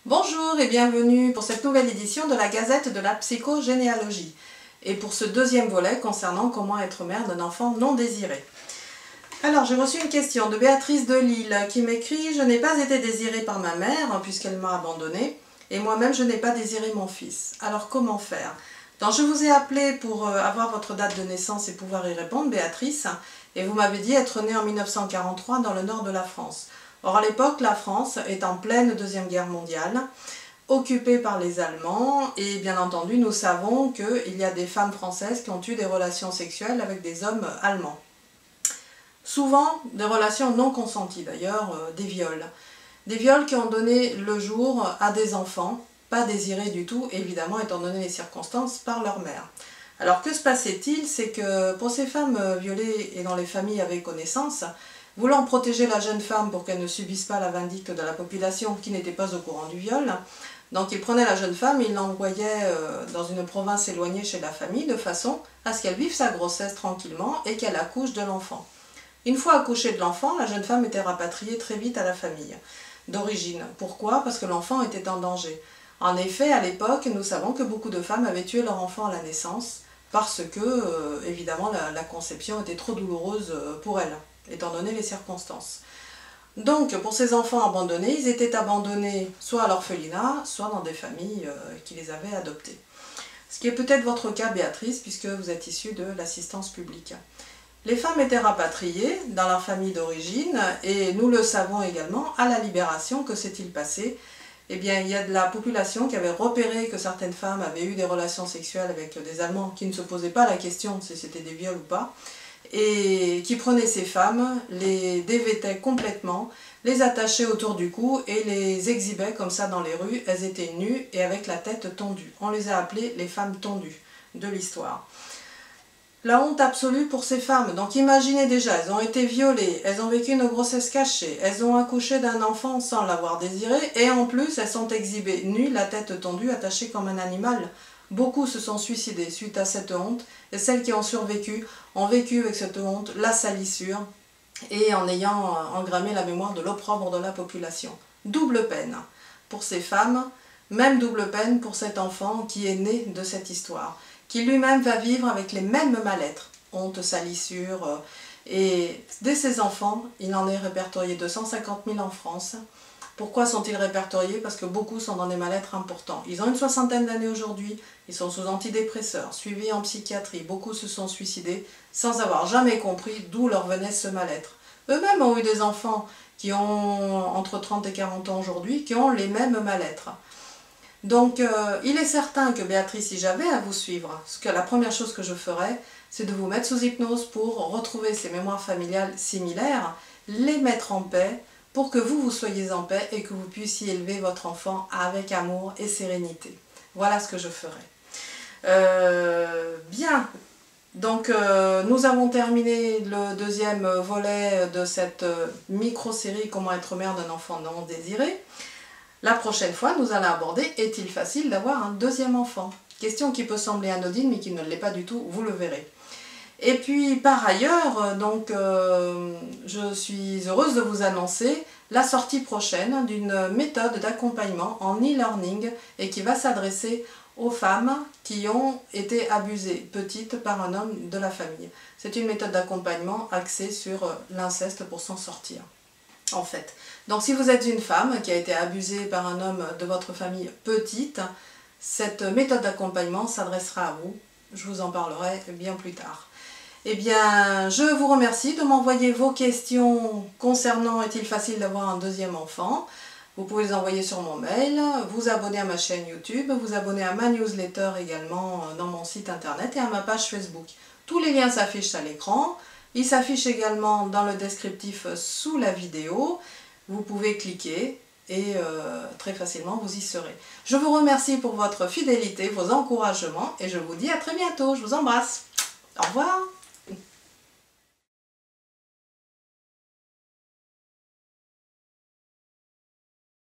Bonjour et bienvenue pour cette nouvelle édition de la Gazette de la psychogénéalogie et pour ce deuxième volet concernant comment être mère d'un enfant non désiré. Alors j'ai reçu une question de Béatrice de Lille qui m'écrit « Je n'ai pas été désirée par ma mère puisqu'elle m'a abandonnée et moi-même je n'ai pas désiré mon fils. Alors comment faire ?» Donc je vous ai appelé pour avoir votre date de naissance et pouvoir y répondre, Béatrice, et vous m'avez dit être née en 1943 dans le nord de la France. Or à l'époque, la France est en pleine Deuxième Guerre mondiale, occupée par les Allemands, et bien entendu nous savons qu'il y a des femmes françaises qui ont eu des relations sexuelles avec des hommes allemands. Souvent des relations non consenties d'ailleurs, des viols. Des viols qui ont donné le jour à des enfants, pas désirés du tout, évidemment étant donné les circonstances, par leur mère. Alors que se passait-il? C'est que pour ces femmes violées et dont les familles avaient connaissance, voulant protéger la jeune femme pour qu'elle ne subisse pas la vindicte de la population qui n'était pas au courant du viol, donc ils prenaient la jeune femme, ils l'envoyaient dans une province éloignée chez la famille de façon à ce qu'elle vive sa grossesse tranquillement et qu'elle accouche de l'enfant. Une fois accouchée de l'enfant, la jeune femme était rapatriée très vite à la famille d'origine. Pourquoi? Parce que l'enfant était en danger. En effet, à l'époque, nous savons que beaucoup de femmes avaient tué leur enfant à la naissance parce que, évidemment, la conception était trop douloureuse pour elles, étant donné les circonstances. Donc, pour ces enfants abandonnés, ils étaient abandonnés soit à l'orphelinat, soit dans des familles qui les avaient adoptés. Ce qui est peut-être votre cas, Béatrice, puisque vous êtes issue de l'assistance publique. Les femmes étaient rapatriées dans leur famille d'origine, et nous le savons également, à la Libération, que s'est-il passé? Eh bien, il y a de la population qui avait repéré que certaines femmes avaient eu des relations sexuelles avec des Allemands qui ne se posaient pas la question si c'était des viols ou pas, et qui prenaient ces femmes, les dévêtaient complètement, les attachaient autour du cou et les exhibaient comme ça dans les rues. Elles étaient nues et avec la tête tondue. On les a appelées les femmes tondues de l'histoire. La honte absolue pour ces femmes. Donc imaginez déjà, elles ont été violées, elles ont vécu une grossesse cachée, elles ont accouché d'un enfant sans l'avoir désiré, et en plus elles sont exhibées nues, la tête tondue, attachées comme un animal. Beaucoup se sont suicidés suite à cette honte, et celles qui ont survécu ont vécu avec cette honte, la salissure, et en ayant engrammé la mémoire de l'opprobre de la population. Double peine pour ces femmes, même double peine pour cet enfant qui est né de cette histoire, qui lui-même va vivre avec les mêmes mal-être, honte, salissure, et dès ces enfants, il en est répertorié 250 000 en France. Pourquoi sont-ils répertoriés? Parce que beaucoup sont dans des mal-être importants. Ils ont une soixantaine d'années aujourd'hui, ils sont sous antidépresseurs, suivis en psychiatrie, beaucoup se sont suicidés sans avoir jamais compris d'où leur venait ce mal-être. Eux-mêmes ont eu des enfants qui ont entre 30 et 40 ans aujourd'hui, qui ont les mêmes mal-être. Donc il est certain que Béatrice, si j'avais à vous suivre, la première chose que je ferais, c'est de vous mettre sous hypnose pour retrouver ces mémoires familiales similaires, les mettre en paix, pour que vous soyez en paix et que vous puissiez élever votre enfant avec amour et sérénité. Voilà ce que je ferai. Bien, donc nous avons terminé le deuxième volet de cette micro-série « Comment être mère d'un enfant non désiré ». La prochaine fois, nous allons aborder « Est-il facile d'avoir un deuxième enfant ?» Question qui peut sembler anodine, mais qui ne l'est pas du tout, vous le verrez. Et puis par ailleurs, donc, je suis heureuse de vous annoncer la sortie prochaine d'une méthode d'accompagnement en e-learning et qui va s'adresser aux femmes qui ont été abusées petites par un homme de la famille. C'est une méthode d'accompagnement axée sur l'inceste pour s'en sortir, en fait. Donc si vous êtes une femme qui a été abusée par un homme de votre famille petite, cette méthode d'accompagnement s'adressera à vous. Je vous en parlerai bien plus tard. Eh bien, je vous remercie de m'envoyer vos questions concernant « Est-il facile d'avoir un deuxième enfant ?» Vous pouvez les envoyer sur mon mail, vous abonner à ma chaîne YouTube, vous abonner à ma newsletter également dans mon site internet et à ma page Facebook. Tous les liens s'affichent à l'écran. Ils s'affichent également dans le descriptif sous la vidéo. Vous pouvez cliquer et très facilement vous y serez. Je vous remercie pour votre fidélité, vos encouragements et je vous dis à très bientôt. Je vous embrasse. Au revoir.